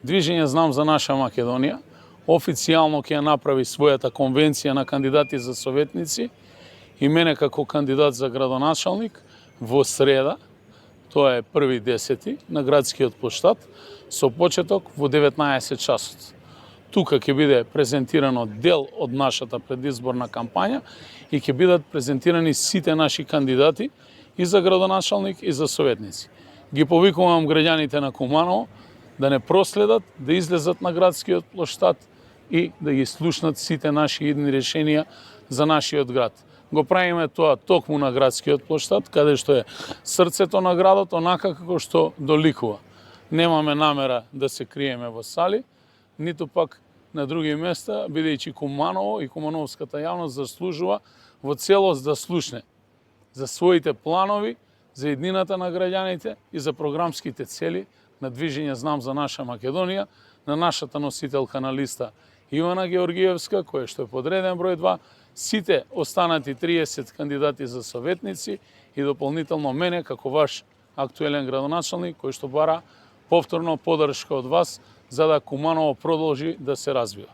Движење Знам за наша Македонија официјално ќе направи својата конвенција на кандидати за советници и мене како кандидат за градоначалник во среда, тоа е 1.10. на градскиот плоштад, со почеток во 19 часот. Тука ќе биде презентирано дел од нашата предизборна кампања и ќе бидат презентирани сите наши кандидати и за градоначалник и за советници. Ги повикувам граѓаните на Куманово да не проследат, да излезат на градскиот плоштад и да ги слушнат сите наши идни решенија за нашиот град. Го правиме тоа токму на градскиот плоштад, каде што е срцето на градот, онака како што доликува. Немаме намера да се криеме во сали, ниту пак на други места, бидејќи Куманово и кумановската јавност заслужува во целост да слушне за своите планови, за еднината на граѓаните и за програмските цели на Движење Знам за наша Македонија, на нашата носителка на листа Ивана Георгиевска, која што е подреден број 2, сите останати 30 кандидати за советници и дополнително мене како ваш актуелен градоначалник, кој што бара повторно поддршка од вас за да Куманово продолжи да се развива.